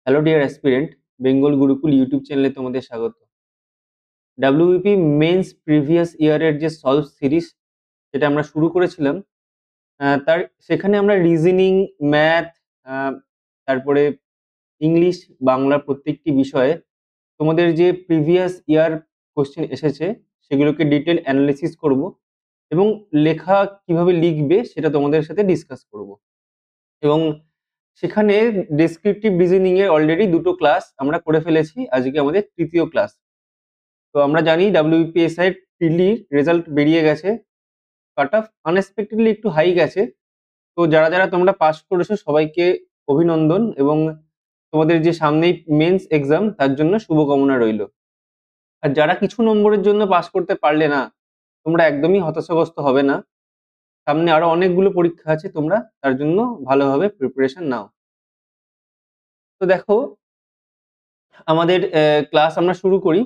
Hello dear aspirant, Bengal Gurukul YouTube চ্যানেলে তোমাদের স্বাগত। ডাব্লিউবিপি মেন্স প্রিভিয়াস ইয়ারের যে সলভ সিরিজ যেটা আমরা শুরু করেছিলাম, তার সেখানে আমরা রিজনিং, ম্যাথ, তারপরে ইংলিশ, বাংলা প্রত্যেকটি বিষয়ে তোমাদের যে প্রিভিয়াস ইয়ার কোশ্চেন এসেছে সেগুলোকে ডিটেল অ্যানালিসিস করব এবং লেখা কিভাবে লিখবে সেটা তোমাদের সাথে ডিসকাস করব। এবং সেখানে ডেসক্রিপটিভ রিজনিং এর অলরেডি দুটো ক্লাস আমরা করে ফেলেছি, আজকে আমাদের তৃতীয় ক্লাস। তো আমরা জানি ডাব্লিউবিপিএসআই প্রিলির রেজাল্ট বেরিয়ে গেছে, কাট অফ আনএক্সপেক্টেডলি একটু হাই গেছে। তো যারা যারা তোমরা পাস করেছো সবাইকে অভিনন্দন, এবং তোমাদের যে সামনেই মেন্স এক্সাম তার জন্য শুভকামনা রইল। আর যারা কিছু নম্বরের জন্য পাস করতে পারলে না, তোমরা একদমই হতাশাগ্রস্ত হবে না। সামনে আরো অনেকগুলো পরীক্ষা আছে, তোমরা তার জন্য ভালোভাবে প্রিপারেশন নাও। তো দেখো, আমাদের ক্লাস আমরা শুরু করি।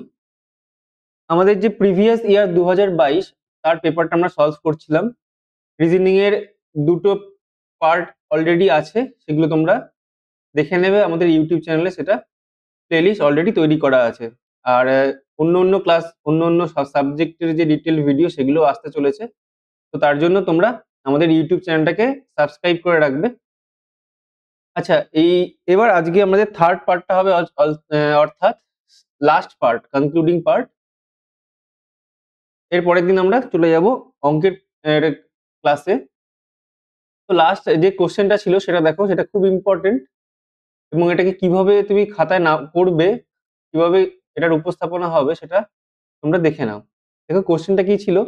আমাদের যে প্রিভিয়াস ইয়ার 2022 তার পেপারটা আমরা সলভ করছিলাম। রিজনিং এর দুটো পার্ট অলরেডি আছে, সেগুলো তোমরা দেখে নেবে আমাদের ইউটিউব চ্যানেলে, সেটা প্লেলিস্ট অলরেডি তৈরি করা আছে। আর অন্য অন্য ক্লাস, অন্য অন্য সাবজেক্টের যে ডিটেল ভিডিও সেগুলো আসতে চলেছে। তো তার জন্য তোমরা আমাদের ইউটিউব চ্যানেলটাকে সাবস্ক্রাইব করে রাখবে। আচ্ছা, এবার আজকে আমাদের থার্ড পার্টটা হবে, অর্থাৎ লাস্ট পার্ট, কনক্লুডিং পার্ট। এর পরের দিন আমরা চলে যাব অঙ্কের ক্লাসে। তো লাস্ট যে কোশ্চেনটা ছিল সেটা দেখো, সেটা খুব ইম্পর্টেন্ট, এবং এটাকে কিভাবে তুমি খাতায় না করবে, কিভাবে এটার উপস্থাপনা হবে সেটা তোমরা দেখে নাও। দেখো কোশ্চেনটা কি ছিল,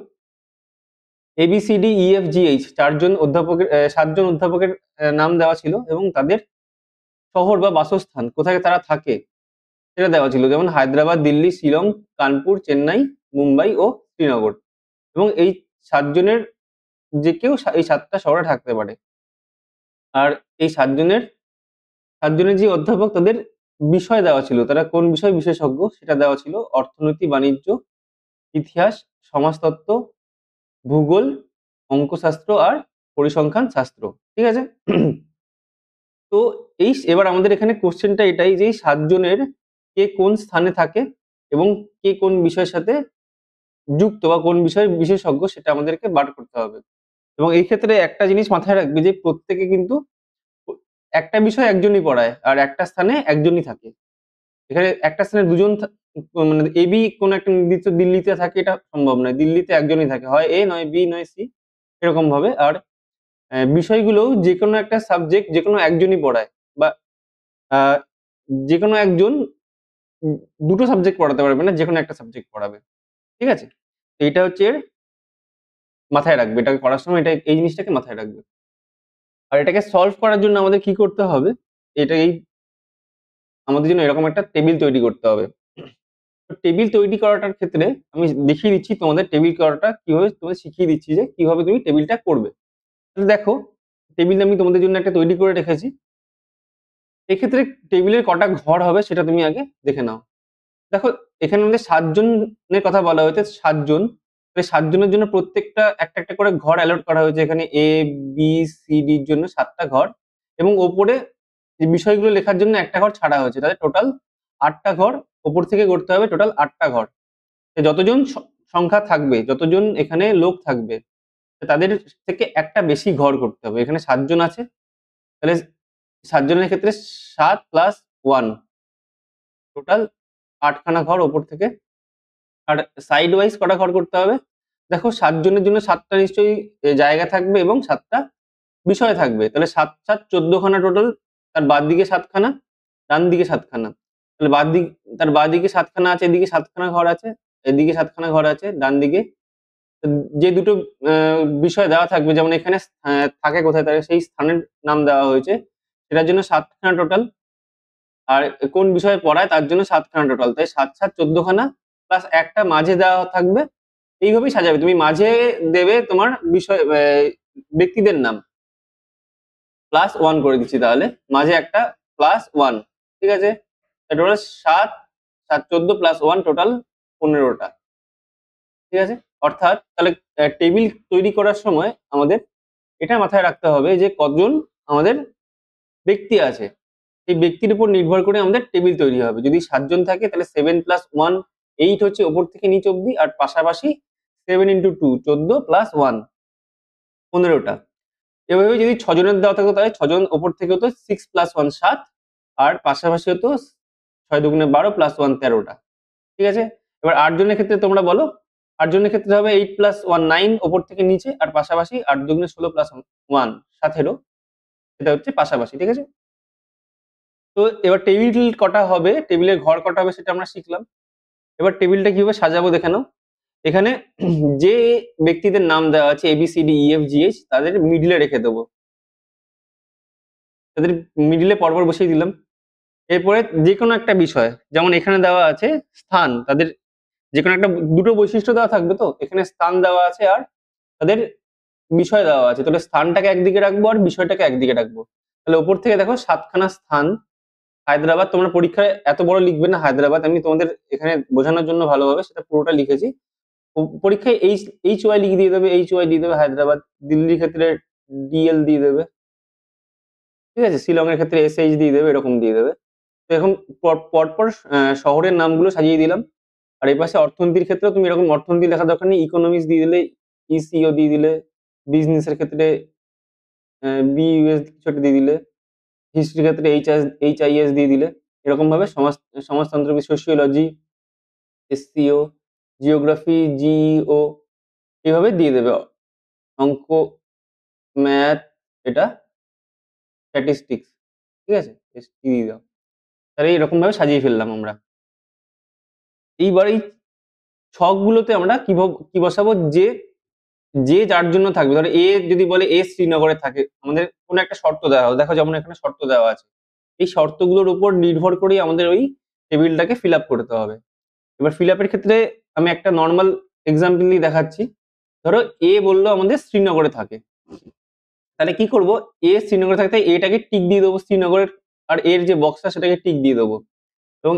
ABCDEFGH চারজন অধ্যাপকের, সাতজন অধ্যাপকের নাম দেওয়া ছিল এবং তাদের শহর বা বাসস্থান কোথায় তারা থাকে সেটা দেওয়া ছিল, যেমন হায়দ্রাবাদ, দিল্লি, শিলং, কানপুর, চেন্নাই, মুম্বাই ও শ্রীনগর। এবং এই সাতজনের যে কেউ এই সাতটা শহরে থাকতে পারে। আর এই সাতজনের যে অধ্যাপক, তাদের বিষয় দেওয়া ছিল, তারা কোন বিষয় বিশেষজ্ঞ সেটা দেওয়া ছিল, অর্থনীতি, বাণিজ্য, ইতিহাস, সমাজতত্ত্ব, ভূগোল, অঙ্কশাস্ত্র আর পরিসংখ্যান শাস্ত্র। ঠিক আছে? তো এবার আমাদের এখানে কোশ্চেনটা এটাই যে এই সাতজনের কে কোন স্থানে থাকে এবং কে কোন বিষয়ের সাথে যুক্ত বা কোন বিষয়ের বিশেষজ্ঞ সেটা আমাদেরকে বার করতে হবে। এবং এই ক্ষেত্রে একটা জিনিস মাথায় রাখবে যে প্রত্যেকে কিন্তু একটা বিষয় একজনই পড়ায় আর একটা স্থানে একজনই থাকে। এখানে একটা স্থানে দুজন মানে এবি কোন একটা নির্দিষ্ট দিল্লিতে থাকে, এটা সম্ভব নয়। দিল্লিতে একজনই থাকে, হয় এ নয় বি নয় সি, এরকম ভাবে। আর বিষয়গুলো যে কোনো একটা সাবজেক্ট যে কোনো একজনই পড়ায়, বা যে কোনো একজন দুটো সাবজেক্ট পড়াতে পারবে না, যে কোনো একটা সাবজেক্ট পড়াবে। ঠিক আছে? তো এইটা হচ্ছে এর মাথায় রাখবে, এটাকে করার সময় এই জিনিসটাকে মাথায় রাখবে। আর এটাকে সলভ করার জন্য আমাদের কি করতে হবে, আমাদের জন্য এরকম একটা টেবিল তৈরি করতে হবে। টেবিল তৈরি করাটার ক্ষেত্রে আমি দেখিয়ে দিচ্ছি তোমাদের টেবিল করাটা কিভাবে, তোমাদের শিখিয়ে দিচ্ছি যে কিভাবে তুমি টেবিলটা করবে। তাহলে দেখো, টেবিল আমি তোমাদের জন্য একটা তৈরি করে রেখেছি। এক্ষেত্রে টেবিলের কটা ঘর হবে সেটা তুমি আগে দেখে নাও। দেখো, এখানে আমাদের সাতজনের কথা বলা হয়েছে, সাতজন। সাতজনের জন্য প্রত্যেকটা একটা একটা করে ঘর অ্যালট করা হয়েছে। এখানে ABCDর জন্য 7টা ঘর, এবং ওপরে যে বিষয়গুলো লেখার জন্য একটা ঘর ছাড়া হয়েছে। তাহলে টোটাল 8টা ঘর ওপর থেকে করতে হবে, টোটাল 8টা ঘর। যতজন সংখ্যা থাকবে, যতজন এখানে লোক থাকবে, তাদের থেকে একটা বেশি ঘর করতে হবে। এখানে 7জন আছে, তাহলে 7জনের ক্ষেত্রে 7 + 1, টোটাল 8খানা ঘর ওপর থেকে। আর সাইড ওয়াইজ কটা ঘর করতে হবে, দেখো 7জনের জন্য 7টা নিশ্চয়ই জায়গা থাকবে এবং 7টা বিষয় থাকবে। তাহলে 7 7 14খানা টোটাল। তার বাদ দিকে 7খানা, ডান দিকে 7খানা। তাহলে তার বাঁ দিকে 7খানা আছে, এদিকে 7খানা ঘর আছে, এদিকে 7খানা ঘর আছে ডান দিকে। যে দুটো বিষয় দেওয়া থাকবে, যেমন এখানে থাকে কোথায়, তার সেই স্থানের নাম দেওয়া হয়েছে, সেটার জন্য 7খানা টোটাল। আর কোন বিষয়ে পড়ায় তার জন্য 7খানা টোটাল। তাই 7 7 14খানা, প্লাস একটা মাঝে দেওয়া থাকবে। এইভাবেই সাজাবে। তুমি মাঝে দেবে তোমার বিষয়, ব্যক্তিদের নাম, +1 করে দিচ্ছি। তাহলে মাঝে একটা +1, ঠিক আছে? টোটাল 7 7 14 +1 টোটাল 15টা। ঠিক আছে? অর্থাৎ তাহলে টেবিল তৈরি করার সময় আমাদের এটা মাথায় রাখতে হবে যে কতজন আমাদের ব্যক্তি আছে। সেই ব্যক্তির উপর নির্ভর করে আমাদের টেবিল তৈরি হবে। যদি 7 জন থাকে তাহলে 7 + 1 8 হচ্ছে ওপর থেকে নিচ অব্দি, আর পাশাপাশি 7 × 2 14 + 1 15 টা। এভাবে যদি 6 জনের দেওয়া থাকতো তাহলে 6 জন ওপর থেকে হতো 6 + 1 7, আর পাশাপাশি হতো 6 দুগুণে 12 + 1 13 টা। ঠিক আছে? এবার 8 জনের ক্ষেত্রে তোমরা বলো? 8 জনের ক্ষেত্রে হবে 8 + 1 9 ওপর থেকে নিচে, আর পাশাপাশি 8 দুগুণে 16 + 1 17, এটা হচ্ছে পাশাপাশি। ঠিক আছে? তো এবার টেবিল কটা হবে, টেবিলের ঘর কটা হবে সেটা আমরা শিখলাম। এবার টেবিলটা কিভাবে সাজাবো দেখে নাও। এখানে যে ব্যক্তিদের নাম দেওয়া আছে ABCDEFGH তাদের মিডলে রেখে দেবো। তাদের মিডলে পরপর বসিয়ে দিলাম। এরপরে যেকোনো একটা বিষয়, যেমন এখানে দেওয়া আছে স্থান, তাদের যেকোনো একটা দুটো বৈশিষ্ট্য দেওয়া থাকবে, তো এখানে স্থান দেওয়া আছে আর তাদের বিষয় দেওয়া আছে। তাহলে স্থানটাকে একদিকে রাখবো আর বিষয়টাকে একদিকে রাখবো। তাহলে উপর থেকে দেখো 7 খানা স্থান। হায়দ্রাবাদ, তোমরা পরীক্ষায় এত বড় লিখবে না হায়দ্রাবাদ, আমি তোমাদের এখানে বোঝানোর জন্য ভালোভাবে সেটা পুরোটা লিখেছি। পরীক্ষায় HY লিখে দিয়ে দেবে, HY দিয়ে দেবে হায়দ্রাবাদ। দিল্লির ক্ষেত্রে DL দিয়ে দেবে। ঠিক আছে? শিলংয়ের ক্ষেত্রে SH দিয়ে দেবে, এরকম দিয়ে দেবে। তো এখন পরপর শহরের নামগুলো সাজিয়ে দিলাম। আর এপাশে অর্থনীতির ক্ষেত্রেও তুমি এরকম অর্থনীতি লেখার দরকার নেই, ইকোনমিক্স দিয়ে দিলে, ECO দিয়ে দিলে, বিজনেসের ক্ষেত্রে BUS কিছু একটা দিয়ে দিলে, হিস্ট্রির ক্ষেত্রে HIS দিয়ে দিলে। এরকম ভাবে সমাজতন্ত্র, সোশিওলজি SCO, জিওগ্রাফি GEO, এভাবে দিয়ে দেবে। অঙ্ক, ম্যাথ, এটা স্ট্যাটিস্টিক্স। ঠিক আছে? ST দিয়ে দাও। তাহলে এরকম ভাবে সাজিয়ে ফেললাম আমরা। এইবার এই ছকগুলোতে আমরা কি বসাবো, যে যে যার জন্য থাকবে। ধরো এ যদি বলে এ শ্রীনগরে থাকে, আমাদের কোনো একটা শর্ত দেওয়া হবে। দেখো যেমন এখানে শর্ত দেওয়া আছে। এই শর্তগুলোর উপর নির্ভর করেই আমাদের ওই টেবিলটাকে ফিল আপ করতে হবে। এবার ফিল আপের ক্ষেত্রে আমি একটা নর্মাল এক্সাম্পল দিয়ে দেখাচ্ছি। ধরো এ বললো আমাদের শ্রীনগরে থাকে, তাহলে কি করব, এ শ্রীনগরে থাকতে এটাকে টিক দিয়ে দেবো শ্রীনগরের, আর এর যে বক্সটা সেটাকে টিক দিয়ে দেবো। এবং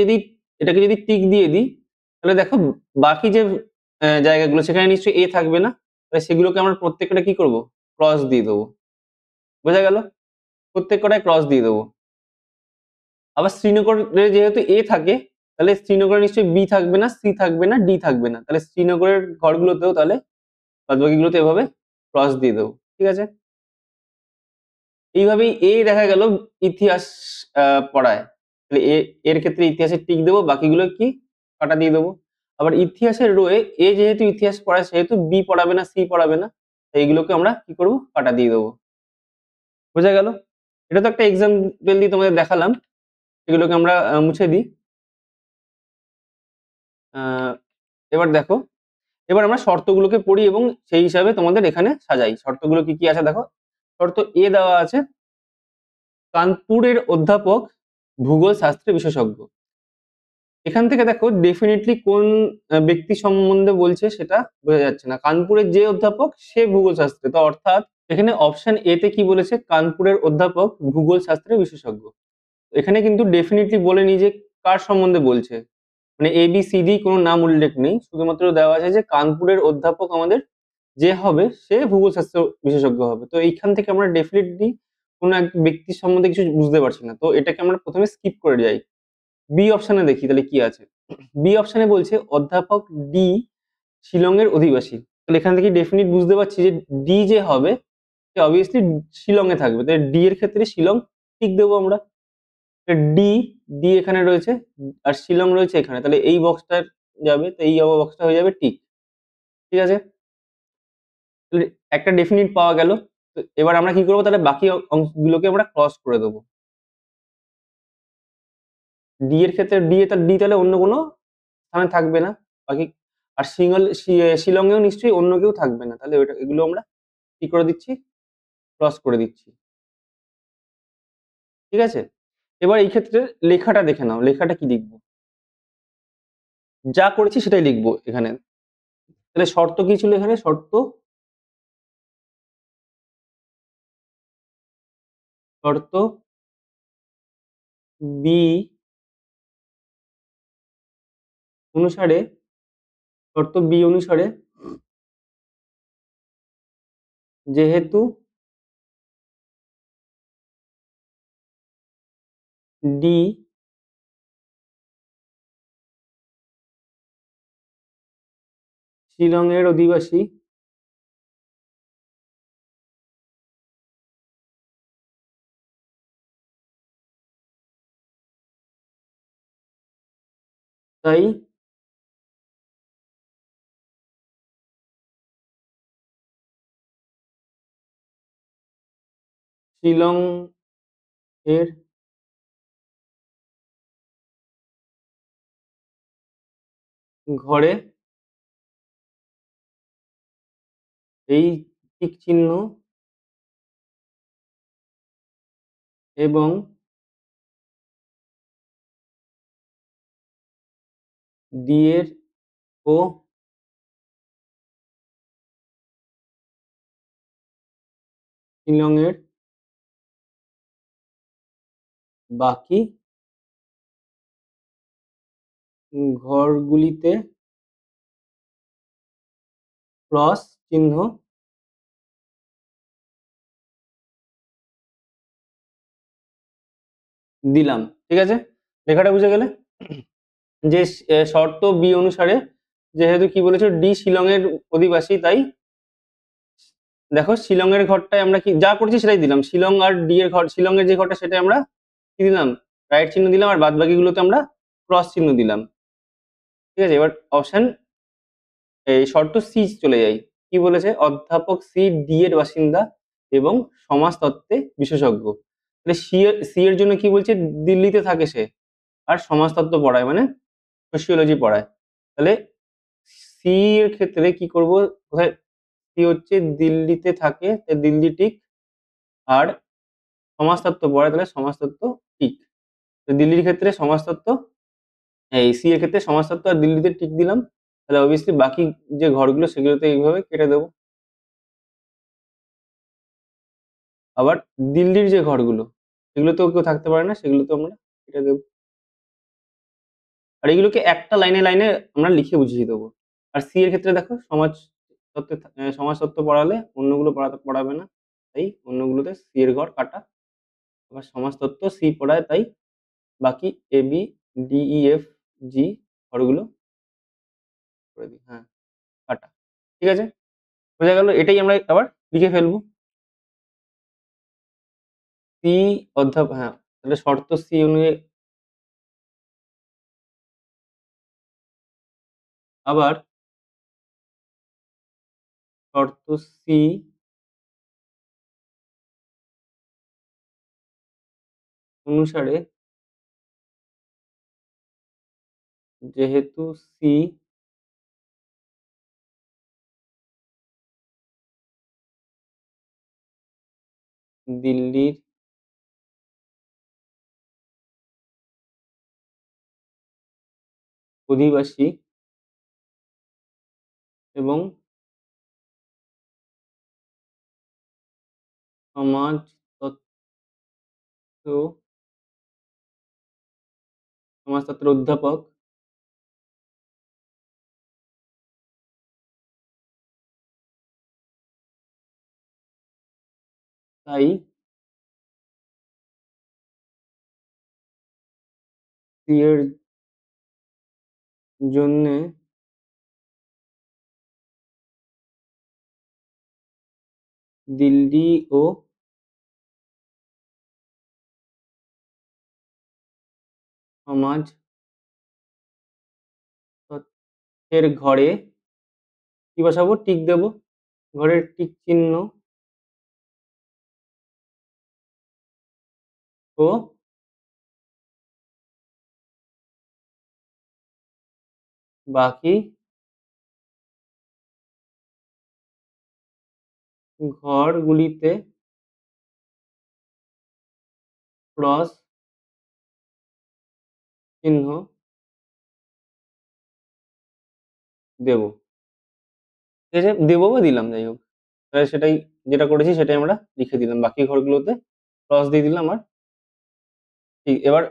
যদি এটাকে যদি টিক দিয়ে দিই, তাহলে দেখো বাকি যে জায়গাগুলো সেখানে নিশ্চয়ই এ থাকবে না, তাহলে সেগুলোকে আমরা প্রত্যেকটা কি করব, ক্রস দিয়ে দেবো। বোঝা গেল? প্রত্যেক কটায় ক্রস দিয়ে দেবো। আবার শ্রীনগরে যেহেতু এ থাকে, তাহলে শ্রীনগরে নিশ্চয়ই বি থাকবে না, সি থাকবে না, ডি থাকবে না, তাহলে শ্রীনগরের ঘরগুলোতেও তাহলে বাদবাকিগুলোতে এভাবে ক্রস দিয়ে দেবো। ঠিক আছে? এইভাবেই দেখা গেল ইতিহাস পড়ায়। তাহলে এর ক্ষেত্রে ইতিহাসের টিক দেবো, বাকিগুলো কি কাটা দিয়ে দেবো। আবার ইতিহাসের রোয়ে যেহেতু ইতিহাস পড়ায় সেহেতু বি পড়াবে না, সি পড়াবে না, তাই এইগুলোকে আমরা কি করবো, কাটা দিয়ে দেবো। বোঝা গেল? এটা তো একটা এক্সাম্পল দিয়ে তোমাদের দেখালাম। এগুলোকে আমরা মুছে দিই। এবার দেখো, এবার আমরা শর্তগুলোকে পড়ি এবং সেই হিসাবে তোমাদের এখানে সাজাই। শর্তগুলো কি কি আছে দেখো। শর্ত এ দেওয়া আছে, কানপুরের অধ্যাপক, ভূগোল শাস্ত্রে বিশেষজ্ঞ। এখান থেকে দেখো ডেফিনেটলি কোন ব্যক্তি সম্বন্ধে বলছে সেটা বোঝা যাচ্ছে না। কানপুরের যে অধ্যাপক সে ভূগোল শাস্ত্রে, তো অর্থাৎ এখানে অপশন এ তে কি বলেছে, কানপুরের অধ্যাপক ভূগোল শাস্ত্রে বিশেষজ্ঞ। এখানে কিন্তু ডেফিনেটলি বলেনি যে কার সম্বন্ধে বলছে, মানে ABCD কোনো নাম উল্লেখ নেই, শুধুমাত্র দেওয়া আছে যে কানপুরের অধ্যাপক আমাদের যে হবে সে ভূগোল শাস্ত্র বিশেষজ্ঞ হবে। তো এইখান থেকে আমরা ডেফিনেটলি কোনো এক ব্যক্তির সম্বন্ধে কিছু বুঝতে পারছি না, তো এটাকে আমরা প্রথমে স্কিপ করে যাই। বি অপশনে দেখি তাহলে কি আছে। বি অপশনে বলছে অধ্যাপক ডি শিলংয়ের অধিবাসী। তাহলে এখান থেকে ডেফিনিট বুঝতে পারছি যে ডি যে হবে সে অবভিয়াসলি শিলং এ থাকবে, তাহলে ডি এর ক্ষেত্রে শিলং টিক দেবো আমরা। ডি ডি এখানে রয়েছে আর শিলং রয়েছে এখানে, তাহলে এই বক্সটা যাবে, তো এই বক্সটা হয়ে যাবে টিক। ঠিক আছে? তাহলে একটা ডেফিনিট পাওয়া গেল। তো এবার আমরা কি করবো, তাহলে বাকি অংশগুলোকে আমরা ক্রস করে দেবো। ডি এর ক্ষেত্রে ডি তাহলে অন্য কোনো স্থানে থাকবে না। বাকি আর শিলংয়েও নিশ্চয়ই অন্য কেউ থাকবে না, তাহলে এগুলো আমরা কি করে দিচ্ছি, ক্রস করে দিচ্ছি। ঠিক আছে? এবার এই ক্ষেত্রে লেখাটা দেখে নাও, লেখাটা কি লিখবো। যা করেছি সেটাই লিখবো এখানে। তাহলে শর্ত কি ছিল এখানে, শর্ত শর্ত বি অনুসারে, শর্ত বি অনুসারে যেহেতু ডি শিলংয়ের অধিবাসী, তাই শিলং এর ঘরে এই টিক চিহ্ন এবং ডি এর ও শিলংয়ের বাকি ঘরগুলিতে ক্রস চিহ্ন দিলাম। ঠিক আছে, লেখাটা বুঝে গেলে যে শর্ত বি অনুসারে যেহেতু কি বলেছে ডি শিলংয়ের অধিবাসী, তাই দেখো শিলংয়ের ঘরটায় আমরা কি যা করছি সেটাই দিলাম, শিলং আর ডি এর ঘর, শিলংয়ের যে ঘরটা সেটা আমরা কি দিলাম, রাইট চিহ্ন দিলাম, আর বাদ বাকিগুলোতে আমরা ক্রস চিহ্ন দিলাম। ঠিক আছে, এবার অপশন এই শর্ত সি চলে যাই। কি বলেছে, অধ্যাপক সি ডি এর বাসিন্দা এবং সমাজতত্ত্বে বিশেষজ্ঞ। তাহলে সি এর জন্য কি বলছে, দিল্লিতে থাকে সে আর সমাজতত্ত্ব পড়ায়, মানে সোশিওলজি পড়ায়। তাহলে সি এর ক্ষেত্রে কি করব, কোথায় সি হচ্ছে দিল্লিতে থাকে, তাই দিল্লি টিক, আর সমাজতত্ত্ব পড়ায় তাহলে সমাজতত্ত্ব টিক। তো দিল্লির ক্ষেত্রে সমাজতত্ত্ব, এই সি এর ক্ষেত্রে সমাজতত্ত্ব আর দিল্লিতে টিক দিলাম। তাহলে অবভিয়াসলি বাকি যে ঘরগুলো সেগুলোতে এইভাবে কেটে দেবো। আবার দিল্লির যে ঘরগুলো সেগুলোতেও কেউ থাকতে পারে না, সেগুলোতে আমরা কেটে দেবো। আর এগুলোকে একটা লাইনে লাইনে আমরা লিখে বুঝিয়ে দেবো। আর সি এর ক্ষেত্রে দেখো সমাজতত্ত্ব পড়ালে অন্যগুলো পড়াবে না, তাই অন্যগুলোতে সি এর ঘর কাটা। আবার সমাজতত্ত্ব সি পড়ায়, তাই বাকি A B D E F G ঘরগুলো করে দিই, হ্যাঁ কাটা। ঠিক আছে, বোঝা গেল, এটাই আমরা আবার লিখে ফেলবো। সি হ্যাঁ, তাহলে শর্ত সি অনুযায়ী আবার শর্ত সি অনুসারে যেহেতু সি দিল্লির অধিবাসী এবং সমাজতত্ত্বের অধ্যাপক, তাই সি এর জন্যে দিল্লি ও সমাজতত্ত্বের ঘরে কি বসাবো, টিক দেবো, ঘরের টিক চিহ্ন ও বাকি ঘরগুলিতে ক্রস চিহ্ন দেব। ঠিক আছে, দেবো বা দিলাম, যাই হোক তাহলে সেটাই, যেটা করেছি সেটাই আমরা লিখে দিলাম, বাকি ঘরগুলোতে ক্রস দিয়ে দিলাম। আর ঠিক, এবার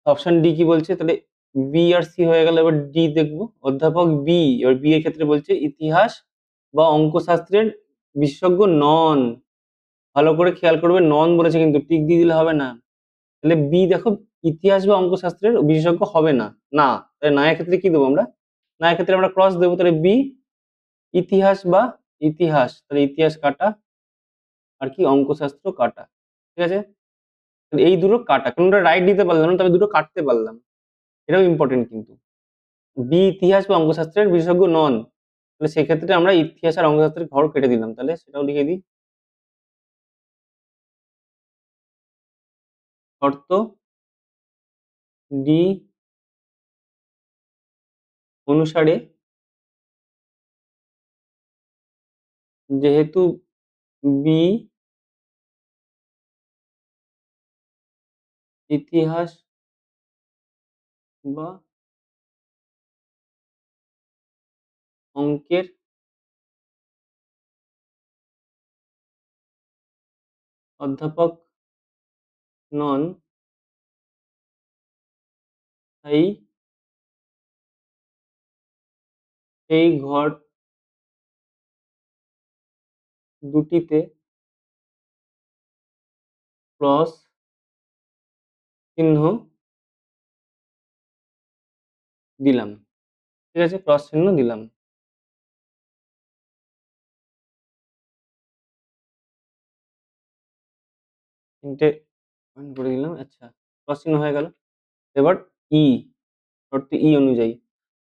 অপশন ডি কি বলছে, তাহলে বি আর সি হয়ে গেল, এবার ডি দেখবো। অধ্যাপক বি, এবার বি এর ক্ষেত্রে বলছে ইতিহাস বা অঙ্কশাস্ত্রের বিশেষজ্ঞ নন। ভালো করে খেয়াল করবে, নন বলেছে কিন্তু, টিক দিয়ে দিলে হবে না। তাহলে বি দেখো ইতিহাস বা অঙ্কশাস্ত্রের বিশেষজ্ঞ হবে না। না, তাহলে না এর ক্ষেত্রে কি দেবো আমরা? না এর ক্ষেত্রে আমরা ক্রস দেবো, তাহলে বি ইতিহাস বা ইতিহাস, তাহলে ইতিহাস কাটা আর কি অঙ্কশাস্ত্র কাটা। ঠিক আছে, তাহলে এই দুটো কাটা, কোনটা রাইট দিতে পারলাম না, তবে দুটো কাটতে পারলাম, এটাও ইম্পর্টেন্ট কিন্তু। বি ইতিহাস বা অঙ্কশাস্ত্রের বিশেষজ্ঞ নন, তাহলে সেক্ষেত্রে আমরা ইতিহাস আর অঙ্কশাস্ত্রের ঘর কেটে দিলাম, তাহলে সেটাও লিখে দিই। শর্ত ডি অনুসারে যেহেতু বি ইতিহাস বা অঙ্কের অধ্যাপক নন, তাই এই ঘর দুটিতে ক্রস চিহ্ন দিলাম। ঠিক আছে, ক্রস চিহ্ন দিলাম। তিনটে পয়েন্ট করে দিলাম, আচ্ছা ক্রস চিহ্ন হয়ে গেল। এবার ই, শর্ত ই অনুযায়ী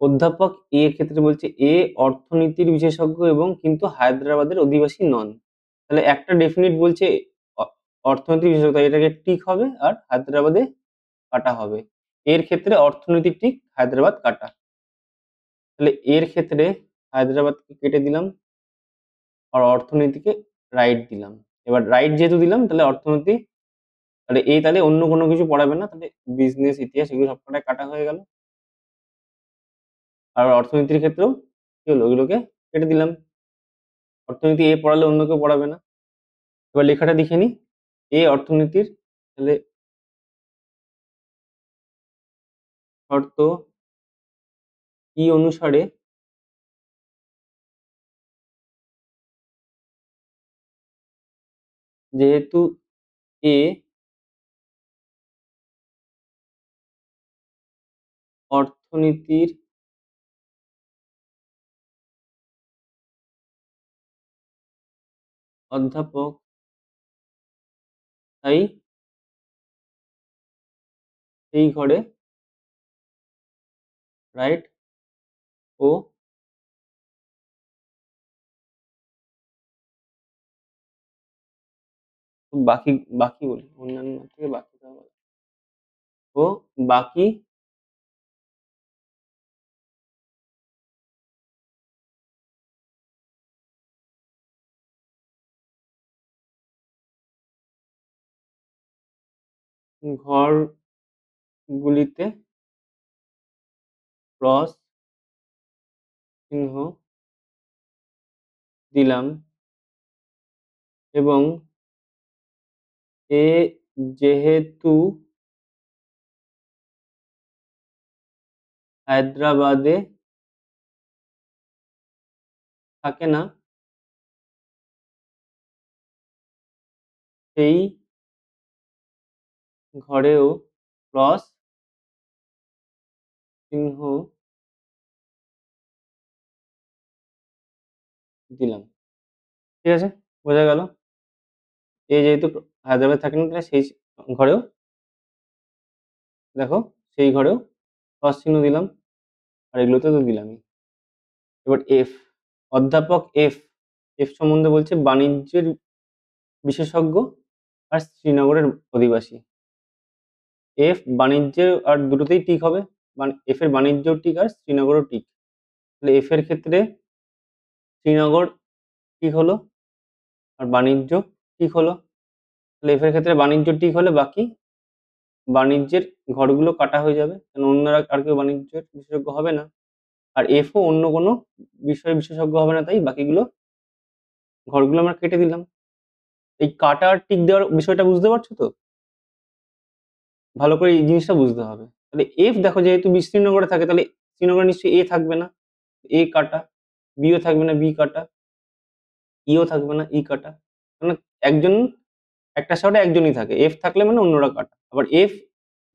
অধ্যাপক এ এর ক্ষেত্রে বলছে এ অর্থনীতির বিশেষজ্ঞ এবং কিন্তু হায়দ্রাবাদের অধিবাসী নন, তাহলে একটা ডেফিনিট বলছে অর্থনীতির বিশেষজ্ঞ, তাই এটাকে টিক হবে আর হায়দ্রাবাদে কাটা হবে। এর ক্ষেত্রে অর্থনীতি টিক, হায়দ্রাবাদ কাটা, তাহলে এর ক্ষেত্রে হায়দ্রাবাদকে কেটে দিলাম আর অর্থনীতিকে রাইট দিলাম। এবার রাইট যেহেতু দিলাম তাহলে অর্থনীতি, তাহলে এই তাহলে অন্য কোনো কিছু পড়াবে না, তাহলে বিজনেস ইতিহাস এগুলো সবকটাই কাটা হয়ে গেল। আর অর্থনীতির ক্ষেত্রেও কি হলো, ওগুলোকে কেটে দিলাম। অর্থনীতি এ পড়ালে অন্য কেউ পড়াবে না। এবার লেখাটা দেখে নি, এ অর্থনীতির, তাহলে শর্ত ই অনুসারে যেহেতু এ অর্থনীতির অধ্যাপক, তাই এই ঘরে রাইট ও বাকি, বাকি বলি অন্যান্য থেকে বাকি ও বাকি ঘরগুলিতে ক্রস চিহ্ন দিলাম এবং এ যেহেতু হায়দ্রাবাদে থাকে না, সেই ঘরেও ক্রস চিহ্ন দিলাম। ঠিক আছে, বোঝা গেল। এ যেহেতু হায়দ্রাবাদে থাকে না, তাহলে সেই ঘরেও দেখো, সেই ঘরেও ক্রস চিহ্ন দিলাম আর এগুলোতে তো দিলামই। এবার এফ, অধ্যাপক এফ, এফ সম্বন্ধে বলছে বাণিজ্যের বিশেষজ্ঞ আর শ্রীনগরের অধিবাসী। এফ বাণিজ্য আর দুটোতেই টিক হবে, এফ এর বাণিজ্য টিক আর শ্রীনগরও টিক, তাহলে এফ এর ক্ষেত্রে শ্রীনগর টিক হলো আর বাণিজ্য টিক হলো, তাহলে এফ এর ক্ষেত্রে বাণিজ্য টিক হলে বাকি বাণিজ্যের ঘরগুলো কাটা হয়ে যাবে, কারণ অন্যরা আর কেউ বাণিজ্যের বিশেষজ্ঞ হবে না, আর এফও অন্য কোনো বিষয়ে বিশেষজ্ঞ হবে না, তাই বাকিগুলো ঘরগুলো আমরা কেটে দিলাম। এই কাটা আর টিক দেওয়ার বিষয়টা বুঝতে পারছো তো? ভালো করে এই জিনিসটা বুঝতে হবে। তাহলে এফ দেখো যেহেতু বি শ্রীনগরে থাকে, তাহলে শ্রীনগরে নিশ্চয়ই এ থাকবে না, এ কাটা, বিও থাকবে না, বি কাটা, ইও থাকবে না, ই কাটা, মানে একজন একটা শহরে একজনই থাকে, এফ থাকলে মানে অন্যরা কাটা। আবার এফ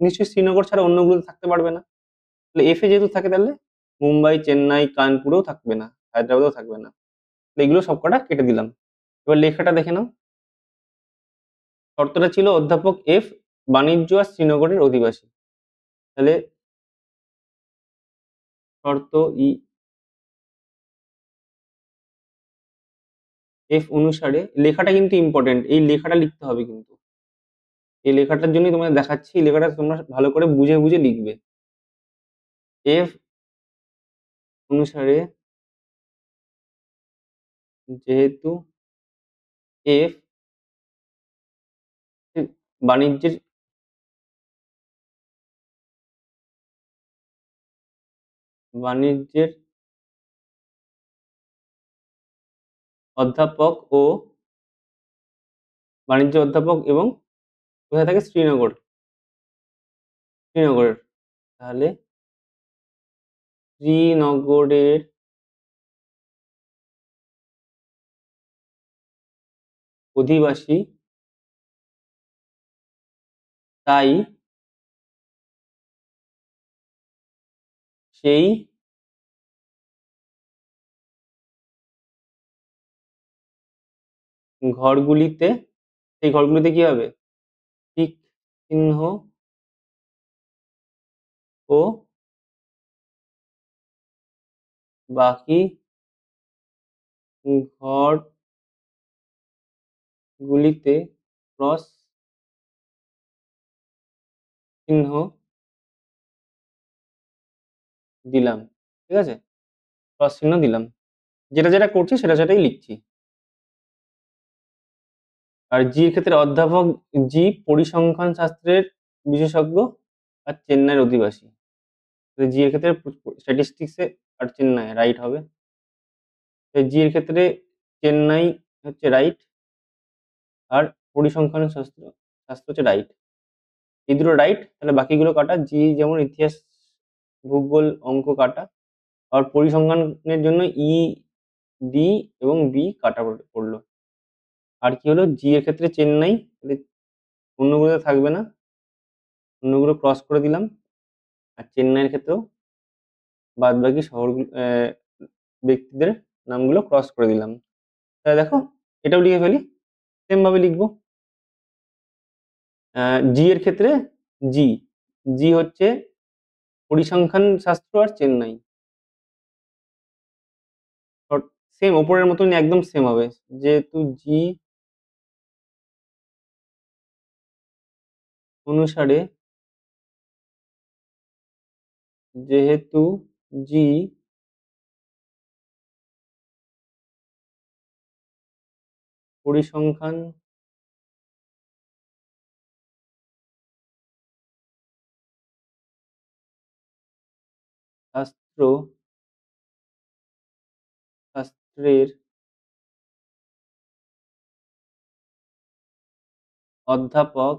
নিশ্চয়ই শ্রীনগর ছাড়া অন্যগুলোতে থাকতে পারবে না, তাহলে এফ এ যেহেতু থাকে তাহলে মুম্বাই, চেন্নাই, কানপুরেও থাকবে না, হায়দ্রাবাদেও থাকবে না। এগুলো সবকটা কেটে দিলাম। এবার লেখাটা দেখে নাও। শর্তটা ছিল অধ্যাপক এফ বাণিজ্য আর শ্রীনগরের অধিবাসী। তাহলে শর্ত ই এফ অনুসারে, লেখাটা কিন্তু ইম্পর্টেন্ট, এই লেখাটা লিখতে হবে কিন্তু। এই লেখাটার জন্যই তোমাদের দেখাচ্ছি, এই লেখাটা তোমরা ভালো করে বুঝে বুঝে লিখবে। এফ অনুসারে যেহেতু এফ বাণিজ্যের বাণিজ্যের অধ্যাপক ও বাণিজ্য অধ্যাপক এবং কোথায় থাকে, শ্রীনগরের। তাহলে শ্রীনগরের অধিবাসী, তাই সেই ঘরগুলিতে, সেই ঘরগুলিতে কি হবে, টিক চিহ্ন ও বাকি ঘরগুলিতে ক্রস চিহ্ন দিলাম। ঠিক আছে, ক্রস চিহ্ন দিলাম। যেটা যেটা করছি সেটা সেটাই লিখছি। আর জি এর ক্ষেত্রে অধ্যাপক জি পরিসংখ্যান শাস্ত্রের বিশেষজ্ঞ আর চেন্নাইয়ের অধিবাসী। জি এর ক্ষেত্রে স্ট্যাটিস্টিক্সে আর চেন্নাই রাইট হবে। জি এর ক্ষেত্রে চেন্নাই হচ্ছে রাইট, আর পরিসংখ্যান শাস্ত্র শাস্ত্র হচ্ছে রাইট। এই দুটো রাইট, তাহলে বাকিগুলো কাটা। জি যেমন ইতিহাস, ভূগোল, অঙ্ক কাটা। আর পরিসংখ্যানের জন্য ই, ডি এবং বি কাটা পড়লো। আর কি হলো, জি এর ক্ষেত্রে চেন্নাই, তাহলে অন্যগুলোতে থাকবে না, অন্যগুলো ক্রস করে দিলাম। আর চেন্নাইয়ের ক্ষেত্রেও বাদ বাকি শহরগুলো ব্যক্তিদের নামগুলো ক্রস করে দিলাম। তাহলে দেখো এটাও লিখে ফেলি, সেম ভাবে লিখবো। জি এর ক্ষেত্রে জি, জি হচ্ছে পরিসংখ্যান শাস্ত্র আর চেন্নাই, সেম ওপরের মতনই একদম সেম হবে। যেহেতু জি অনুসারে, যেহেতু জি পরিসংখ্যান শাস্ত্র শাস্ত্রের অধ্যাপক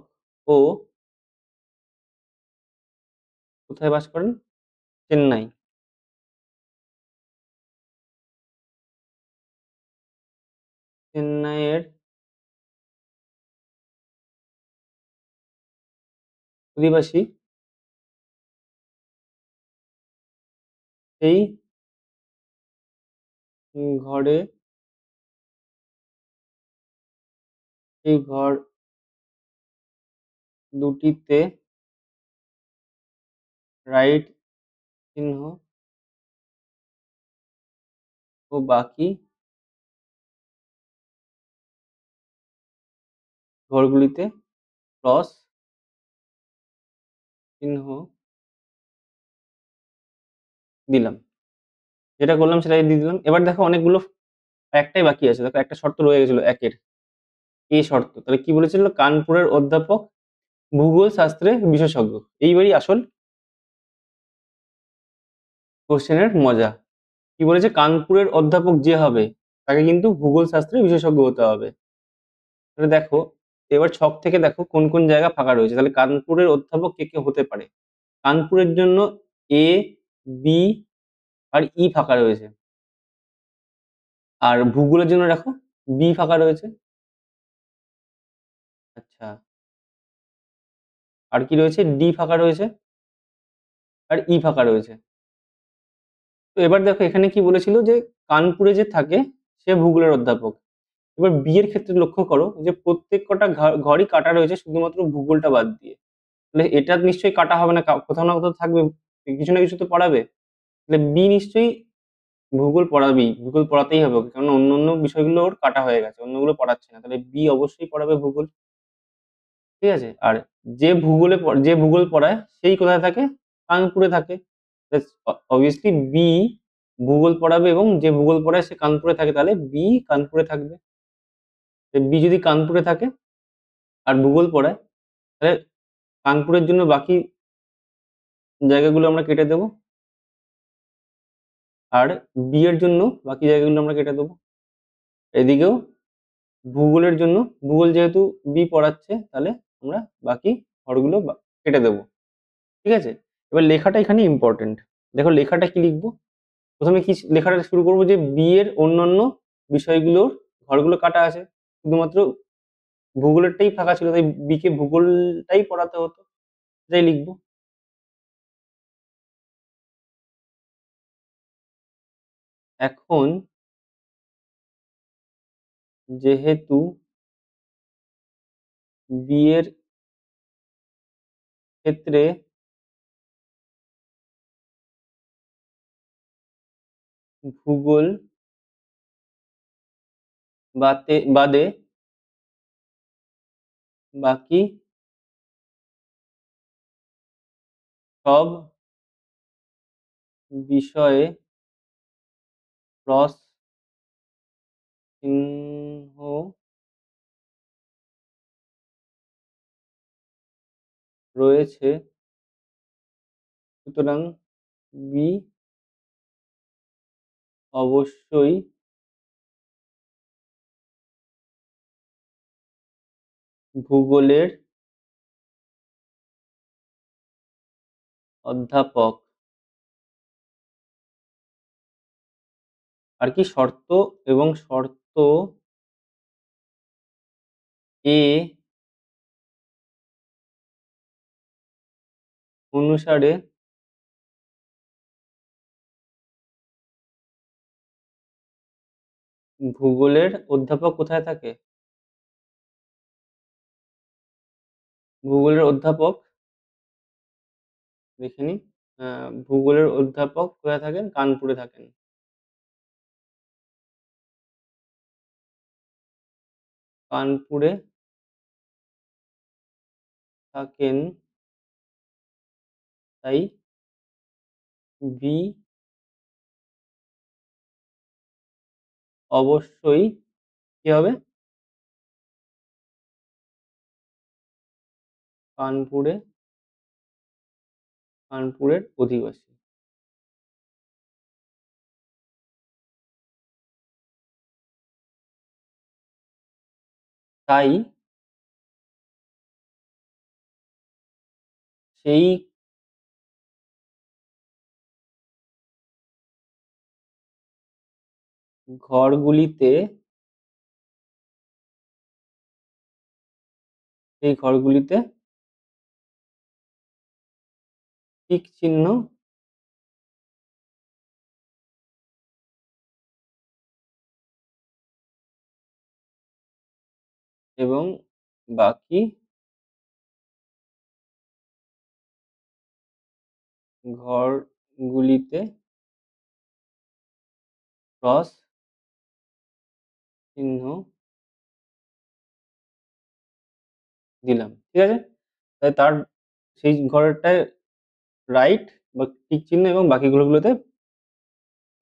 ও কোথায় বাস করেন, চেন্নাই। চেন্নাইয়ের অধিবাসী, সেই ঘরে, এই ঘর দুটিতে রাইট চিহ্ন ও বাকি ঘরগুলিতে ক্রস চিহ্ন দিলাম। যেটা করলাম সেটাই দিয়ে দিলাম। এবার দেখো অনেকগুলো, একটাই বাকি আছে। দেখো একটা শর্ত রয়ে গেছিল একের, এ শর্ত। তাহলে কি বলেছিল, কানপুরের অধ্যাপক ভূগোল শাস্ত্রে বিশেষজ্ঞ। এইবারই আসল কোশ্চেনের মজা। কি বলেছে, কানপুরের অধ্যাপক যে হবে তাকে কিন্তু ভূগোল শাস্ত্রে বিশেষজ্ঞ হতে হবে। তাহলে দেখো এবার ছক থেকে দেখো কোন কোন জায়গা ফাঁকা রয়েছে। তাহলে কানপুরের অধ্যাপক কে কে হতে পারে, কানপুরের জন্য এ, বি আর ই ফাঁকা রয়েছে। আর ভূগোলের জন্য দেখো বি ফাঁকা রয়েছে। আর কি রয়েছে, ডি ফাঁকা রয়েছে, আর ই ফাঁকা রয়েছে। তো এবার দেখো এখানে কি বলেছিল যে কানপুরে যে থাকে সে ভূগোলের অধ্যাপক। এবার বি এর ক্ষেত্রে লক্ষ্য করো যে প্রত্যেক কটা ঘরই কাটা রয়েছে শুধুমাত্র ভূগোলটা বাদ দিয়ে। তাহলে এটা নিশ্চয়ই কাটা হবে না, কোথাও না কোথাও থাকবে, কিছু না কিছু তো পড়াবে। তাহলে বি নিশ্চয়ই ভূগোল পড়াবেই, ভূগোল পড়াতেই হবে ওকে, কারণ অন্য অন্য বিষয়গুলো ওর কাটা হয়ে গেছে, অন্যগুলো পড়াচ্ছে না, তাহলে বি অবশ্যই পড়াবে ভূগোল। ঠিক আছে, আর যে ভূগোল পড়ায় সেই কোথায় থাকে, কানপুরে থাকে। অবভিয়াসলি বি ভূগোল পড়াবে এবং যে ভূগোল পড়ায় সে কানপুরে থাকে, তাহলে বি কানপুরে থাকবে। বি যদি কানপুরে থাকে আর ভূগোল পড়ায়, তাহলে কানপুরের জন্য বাকি জায়গাগুলো আমরা কেটে দেবো, আর বি এর জন্য বাকি জায়গাগুলো আমরা কেটে দেবো। এদিকেও ভূগোলের জন্য, ভূগোল যেহেতু বি পড়াচ্ছে, তাহলে আমরা বাকি ঘরগুলো কেটে দেবো। ঠিক আছে, এবার লেখাটা এখানে ইম্পর্টেন্ট। দেখো লেখাটা কি লিখবো, প্রথমে কি লেখাটা শুরু করবো যে বি এর অন্যান্য বিষয়গুলোর ঘরগুলো কাটা আছে, শুধুমাত্র ভূগোলেরটাই ফাঁকা ছিল, তাই বি কে ভূগোলটাই পড়াতে হতো, এটাই লিখবো। এখন যেহেতু বি এর ক্ষেত্রে ভূগোল বাদে বাকি সব বিষয়ে ক্রস চিহ্ন রয়েছে, সুতরাং বি অবশ্যই ভূগোলের অধ্যাপক। আর কি শর্ত, এবং শর্ত এ অনুসারে ভূগোলের অধ্যাপক কোথায় থাকে, ভূগোলের অধ্যাপক দেখে নি, ভূগোলের অধ্যাপক কোথায় থাকেন, কানপুরে থাকেন। কানপুরে থাকেন, তাই বি অবশ্যই কি হবে, কানপুরের অধিবাসী। তাই সেই ঘরগুলিতে টিক চিহ্ন এবং বাকি ঘরগুলিতে ক্রস চিহ্ন দিলাম। ঠিক আছে, তাই তার সেই ঘরটায় রাইট বা টিক চিহ্ন এবং বাকি ঘরগুলোতে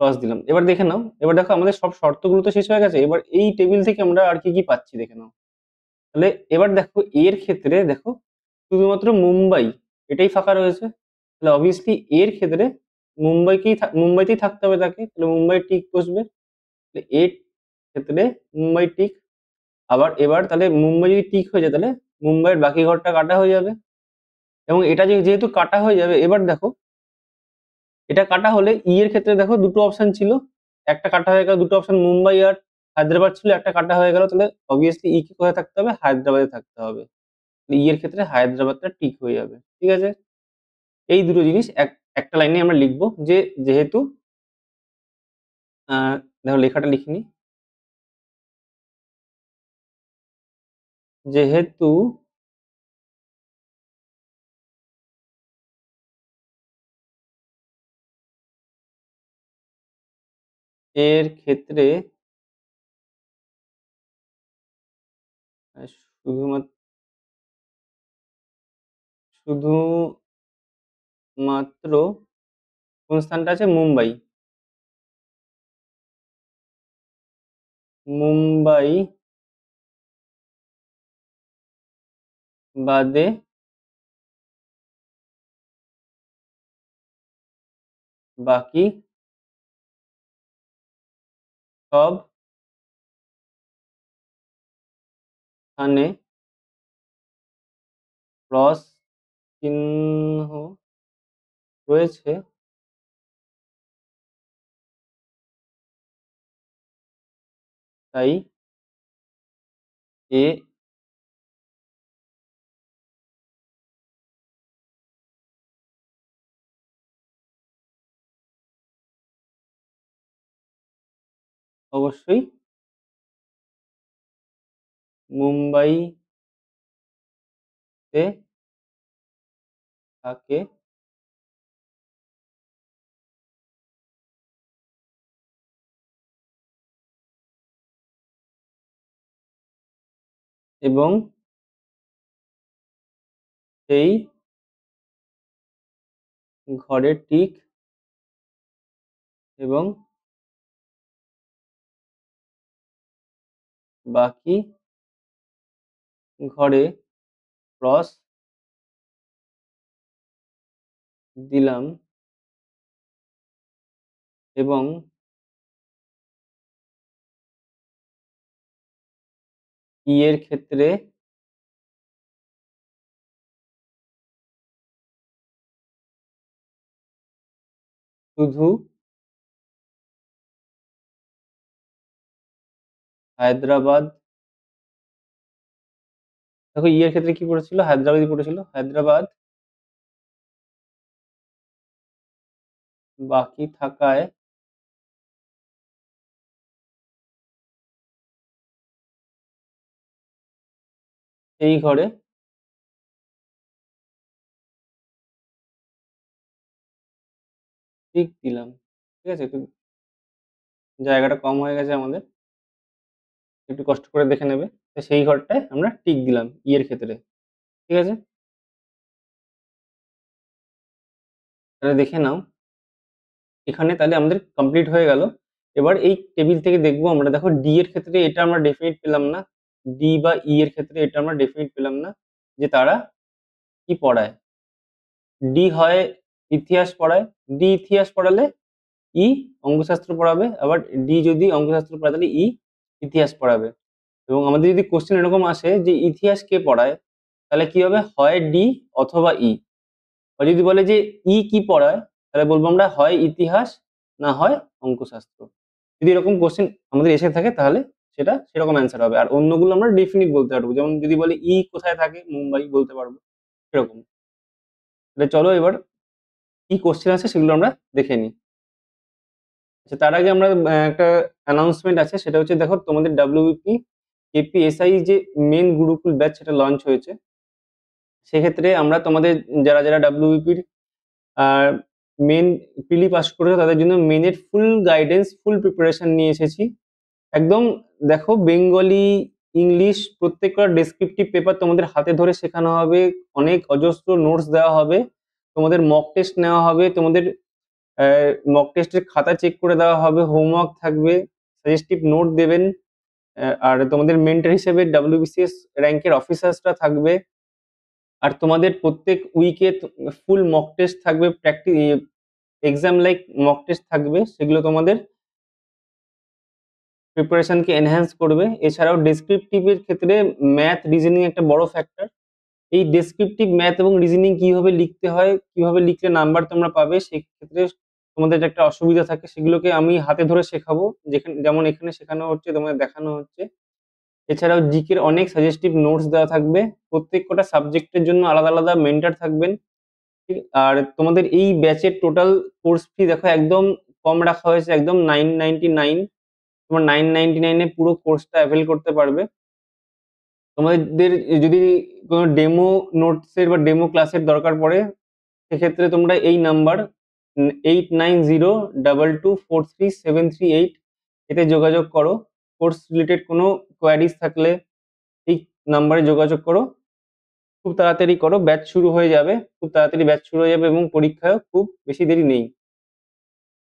ক্রস দিলাম। এবার দেখে নাও, এবার দেখো আমাদের সব শর্তগুলো তো শেষ হয়ে গেছে, এবার এই টেবিল থেকে আমরা আর কি কি পাচ্ছি দেখে নাও। তাহলে এবার দেখো এর ক্ষেত্রে দেখো শুধুমাত্র মুম্বাই এটাই ফাঁকা রয়েছে, তাহলে অবভিয়াসলি এর ক্ষেত্রে মুম্বাইতেই থাকতে হবে তাকে, তাহলে মুম্বাই টিক বসবে। তাহলে এর ক্ষেত্রে মুম্বাই টিক। আবার এবার তাহলে মুম্বাই যদি টিক হয়ে যায়, তাহলে মুম্বাইয়ের বাকি ঘরটা কাটা হয়ে যাবে, এবং এটা যেহেতু কাটা হয়ে যাবে, এবার দেখো এটা কাটা হলে ই এর ক্ষেত্রে দেখো দুটো অপশন ছিল, একটা কাটা হয়ে গেল, দুটো অপশন মুম্বাই আর হায়দ্রাবাদ ছিল, একটা কাটা হয়ে গেল, তাহলে অবভিয়াসলি ই কি কোথায় থাকতে হবে, হায়দ্রাবাদে থাকতে হবে। ই এর ক্ষেত্রে হায়দ্রাবাদটা টিক হয়ে যাবে। ঠিক আছে? এই দুটো জিনিস একটা লাইনে আমরা লিখবো যে যেহেতু আ দেখো লেখাটা লিখে নিই। যেহেতু এর ক্ষেত্রে শুধুমাত্র শুধুমাত্র কোন স্থানটা আছে? মুম্বাই। মুম্বাই বাদে বাকি সব স্থানে ক্রস চিহ্ন রয়েছে, তাই এ অবশ্যই মুম্বাইতে থাকে এবং সেই ঘরে টিক এবং বাকি ঘরে ক্রস দিলাম এবং ই এর ক্ষেত্রে শুধু হায়দ্রাবাদ, দেখো ই এর ক্ষেত্রে কি পড়েছিল? হায়দ্রাবাদই পড়েছিল। হায়দ্রাবাদ বাকি থাকায় এই ঘরে টিক দিলাম। ঠিক আছে? একটু জায়গাটা কম হয়ে গেছে আমাদের। একটু কষ্ট করে দেখে নেবে। তো সেই ঘরটায় আমরা টিক দিলাম ই এর ক্ষেত্রে। ঠিক আছে? তাহলে দেখে নাও। এখানে তাহলে আমাদের কমপ্লিট হয়ে গেল। এবার এই টেবিল থেকে দেখবো আমরা, দেখো ডি এর ক্ষেত্রে এটা আমরা ডেফিনিট পেলাম না। ডি বা ই এর ক্ষেত্রে এটা আমরা ডেফিনিট পেলাম না যে তারা কি পড়ায়। ডি হয় ইতিহাস পড়ায়, ডি ইতিহাস পড়ালে ই অঙ্কশাস্ত্র পড়াবে, আবার ডি যদি অঙ্কশাস্ত্র পড়ায় তাহলে ই ইতিহাস পড়াবে। এবং আমাদের যদি কোশ্চেন এরকম আসে যে ইতিহাস কে পড়ায়, তাহলে কি হবে? হয় ডি অথবা ই। আর যদি বলে যে ই কি পড়ায়, তাহলে বলবো আমরা হয় ইতিহাস না হয় অঙ্কশাস্ত্র। যদি এরকম কোশ্চেন আমাদের এসে থাকে তাহলে সেটা সেরকম অ্যান্সার হবে। আর অন্যগুলো আমরা ডেফিনিট বলতে পারবো, যেমন যদি বলে ই কোথায় থাকে, মুম্বাই বলতে পারবো এরকম। তাহলে চলো এবার কি কোশ্চেন আছে সেগুলো আমরা দেখে নিই। আচ্ছা, তার আগে আমরা একটা অ্যানাউন্সমেন্ট আছে, সেটা হচ্ছে দেখো তোমাদের ডাব্লিউবিপি কেপিএসআই যে মেন গুরুকুল ব্যাচ সেটা লঞ্চ হয়েছে। সেক্ষেত্রে আমরা তোমাদের যারা যারা ডাব্লিউবিপির আর মেন প্রিলি পাস করেছো তাদের জন্য মেনের ফুল গাইডেন্স, ফুল প্রিপারেশন নিয়ে এসেছি একদম। দেখো বেঙ্গলি, ইংলিশ প্রত্যেকটা ডেসক্রিপটিভ পেপার তোমাদের হাতে ধরে শেখানো হবে, অনেক অজস্র নোটস দেওয়া হবে, তোমাদের মক টেস্ট নেওয়া হবে, তোমাদের মক টেস্টের খাতা চেক করে দেওয়া হবে, হোমওয়ার্ক থাকবে, সাজেস্টিভ নোট দেবেন, আর তোমাদের মেন্টর হিসেবে ডাব্লিউবিসিএস র্যাঙ্কের অফিসার্সরা থাকবে। আর তোমাদের প্রত্যেক উইকে ফুল মক টেস্ট থাকবে, এক্সাম লাইক মক টেস্ট থাকবে, সেগুলো তোমাদের প্রিপারেশনকে এনহ্যান্স করবে। এছাড়াও ডেসক্রিপটিভের ক্ষেত্রে ম্যাথ, রিজনিং একটা বড় ফ্যাক্টর। এই ডেসক্রিপটিভ ম্যাথ এবং রিজনিং কিভাবে লিখতে হয়, কিভাবে লিখলে নাম্বার তোমরা পাবে, সেক্ষেত্রে তোমাদের যে একটা অসুবিধা থাকে সেগুলোকে আমি হাতে ধরে শেখাবো, যেখানে যেমন এখানে শেখানো হচ্ছে, তোমাদের দেখানো হচ্ছে। এছাড়াও জিকের অনেক সাজেস্টিভ নোটস দেওয়া থাকবে, প্রত্যেক কটা সাবজেক্টের জন্য আলাদা আলাদা মেন্টর থাকবেন। ঠিক, আর তোমাদের এই ব্যাচের টোটাল কোর্স ফি দেখো একদম কম রাখা হয়েছে, একদম 999। তোমার 999 পুরো কোর্সটা অ্যাভেল করতে পারবে। তোমাদের যদি কোনো ডেমো নোটসের বা ডেমো ক্লাসের দরকার পড়ে, সেক্ষেত্রে তোমরা এই নাম্বার 8902243738 এতে যোগাযোগ করো। কোর্স রিলেটেড কোনো কোয়ারিজ থাকলে এই নাম্বারে যোগাযোগ করো। খুব তাড়াতাড়ি করো, ব্যাচ শুরু হয়ে যাবে, খুব তাড়াতাড়ি ব্যাচ শুরু হয়ে যাবে এবং পরীক্ষায় খুব বেশি দেরি নেই।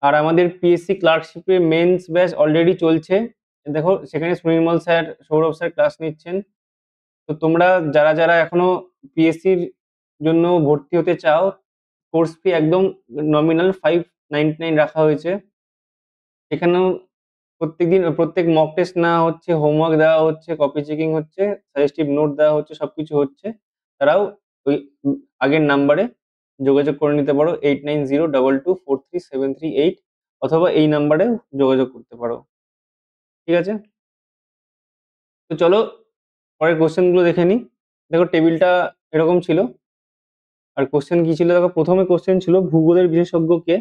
আর আমাদের পিএসসি ক্লার্কশিপের মেন্স ব্যাচ অলরেডি চলছে। দেখো সেখানে Sunirmal sir, Sourav sir class নিচ্ছেন। তো তোমরা যারা যারা এখনো পিএসসির জন্য ভর্তি হতে চাও, কোর্স ফি একদম নমিনাল 599 রাখা হয়েছে। এখানেও প্রত্যেকদিন প্রত্যেক মক টেস্ট নেওয়া হচ্ছে, হোমওয়ার্ক দেওয়া হচ্ছে, কপি চেকিং হচ্ছে, সাজেস্টিভ নোট দেওয়া হচ্ছে, সবকিছু হচ্ছে। তারাও ওই আগের নাম্বারে যোগাযোগ করে নিতে পারো, 8902243738, অথবা এই নাম্বারে যোগাযোগ করতে পারো। ঠিক আছে, তো চলো পরের কোশ্চেন গুলো দেখে নিই। দেখো টেবিলটা এরকম ছিল। আর কোশ্চেন কি ছিল দেখো, প্রথমে কোশ্চেন ছিল ভূগোলের বিশেষজ্ঞ কে।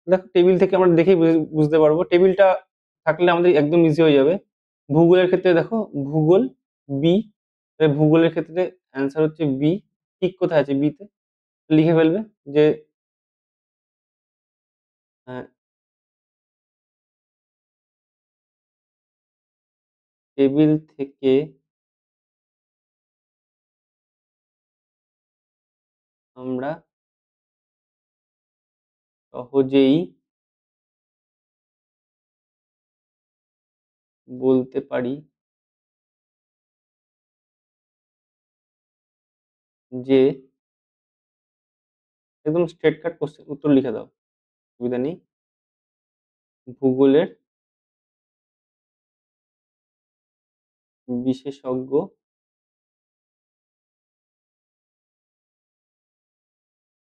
দেখো টেবিল থেকে আমরা দেখেই বুঝতে পারবো, টেবিলটা থাকলে আমাদের একদম ইজি হয়ে যাবে। ভূগোলের ক্ষেত্রে দেখো ভূগোল বি, ভূগোলের ক্ষেত্রে অ্যান্সার হচ্ছে বি। ঠিক কোথায় আছে বি তে, লিখে ফেলবে যে টেবিল থেকে আমরা সহজেই বলতে পারি যে, একদম স্ট্রেট কাট কোশ্চেন উত্তর লিখে দাও, অসুবিধা নেই। ভূগোলের বিশেষজ্ঞ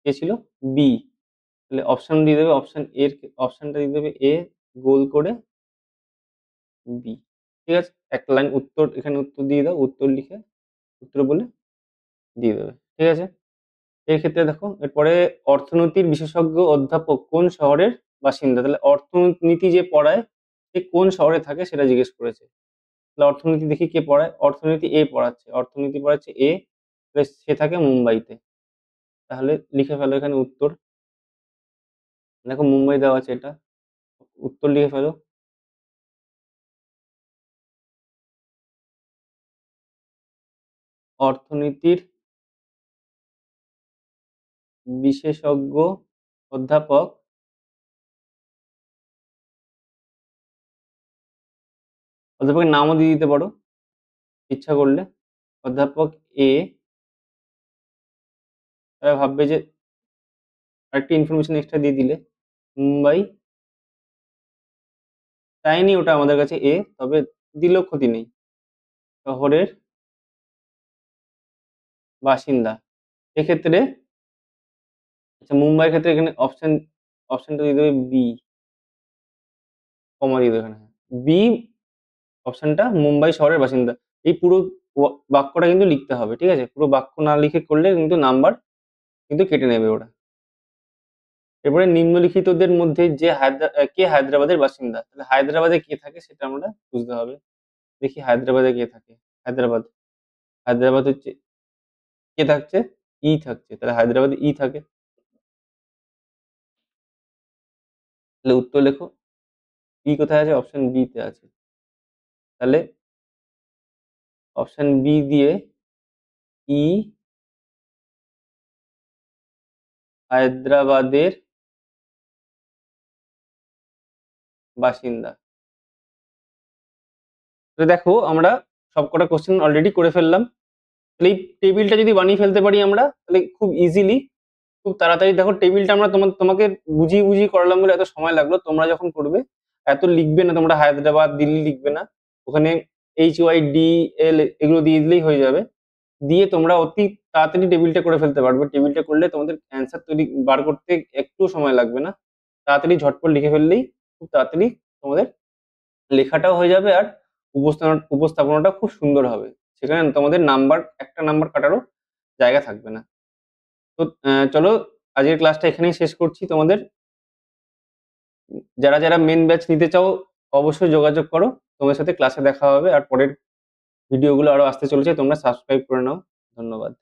কে ছিল, বি। তাহলে অপশন দিয়ে দেবে, অপশন এর অপশনটা দিয়ে দেবে এ গোল করে বি। ঠিক আছে, একটা লাইন উত্তর, এখানে উত্তর দিয়ে দাও, উত্তর লিখে উত্তর বলে দিয়ে দেবে। ঠিক আছে, এই ক্ষেত্রে দেখো এরপরে অর্থনীতির বিশেষজ্ঞ অধ্যাপক কোন শহরের বাসিন্দা। তাহলে অর্থনীতি যে পড়ায় সে কোন শহরে থাকে সেটা জিজ্ঞেস করেছে। তাহলে অর্থনীতি দেখি কে পড়ায়, অর্থনীতি এ পড়াচ্ছে, অর্থনীতি পড়াচ্ছে এ, সে থাকে মুম্বাইতে। তাহলে লিখে ফেলো এখানে উত্তর, দেখো মুম্বাই দেওয়া আছে, এটা উত্তর লিখে ফেলো। অর্থনীতির বিশেষজ্ঞ অধ্যাপক অধ্যাপকের নামও দিয়ে দিতে পারো ইচ্ছা করলে, অধ্যাপক এ। তারা ভাববে যে আরেকটা ইনফরমেশন এক্সট্রা দিয়ে দিলে, মুম্বাই চাইনি ওটা আমাদের কাছে এ, তবে দিলেও ক্ষতি নেই, শহরের বাসিন্দা। এক্ষেত্রে আচ্ছা মুম্বাইয়ের ক্ষেত্রে এখানে অপশনটা দিয়ে দেবে বি, কমা দিয়ে দেবে এখানে বি, অপশনটা মুম্বাই শহরের বাসিন্দা। এই পুরো বাক্যটা কিন্তু লিখতে হবে, ঠিক আছে, পুরো বাক্য না লিখে করলে কিন্তু নাম্বার কিন্তু কেটে নেবে ওরা। এরপরে নিম্নলিখিতদের মধ্যে যে কে হায়দ্রাবাদের বাসিন্দা, তাহলে হায়দ্রাবাদে কে থাকে সেটা আমরা বুঝতে হবে। দেখি হায়দ্রাবাদে কে থাকে, হায়দ্রাবাদ, হায়দ্রাবাদ হচ্ছে কে থাকছে, ই থাকছে, তাহলে হায়দ্রাবাদে ই থাকে। তাহলে উত্তর লেখো, ই কোথায় আছে, অপশন বি তে আছে। তাহলে অপশন বি দিয়ে ই হায়দ্রাবাদের বাসিন্দা। তো দেখো আমরা সবকটা কোশ্চেন অলরেডি করে ফেললাম। তাহলে এই টেবিলটা যদি বানিয়ে ফেলতে পারি আমরা, তাহলে খুব ইজিলি, খুব তাড়াতাড়ি, দেখো টেবিলটা আমরা তোমাকে বুঝিয়ে বুঝিয়ে করালাম বলে এত সময় লাগলো। তোমরা যখন করবে এত লিখবে না, তোমরা হায়দ্রাবাদ দিল্লি লিখবে না, ওখানে HYDL এগুলো দিয়ে দিলেই হয়ে যাবে। দিয়ে তোমরা অতি তাড়াতাড়ি টেবিলটা করে ফেলতে পারবে। টেবিলটা করলে তোমাদের অ্যান্সার তৈরি বার করতে একটু সময় লাগবে না, তাড়াতাড়ি ঝটপট লিখে ফেললেই খুব তাড়াতাড়ি তোমাদের লেখাটাও হয়ে যাবে, আর উপস্থাপনাটা খুব সুন্দর হবে। সেখানে তোমাদের একটা নাম্বার কাটারও জায়গা থাকবে না। তো চলো আজকের ক্লাসটা এখানেই শেষ করছি তোমাদের। যারা মেন ব্যাচ নিতে চাও অবশ্যই যোগাযোগ করো। তোমাদের সাথে ক্লাসে দেখা হবে। আর পরের ভিডিওগুলো আরো আসতে চলেছে, তোমরা সাবস্ক্রাইব করে নাও। ধন্যবাদ।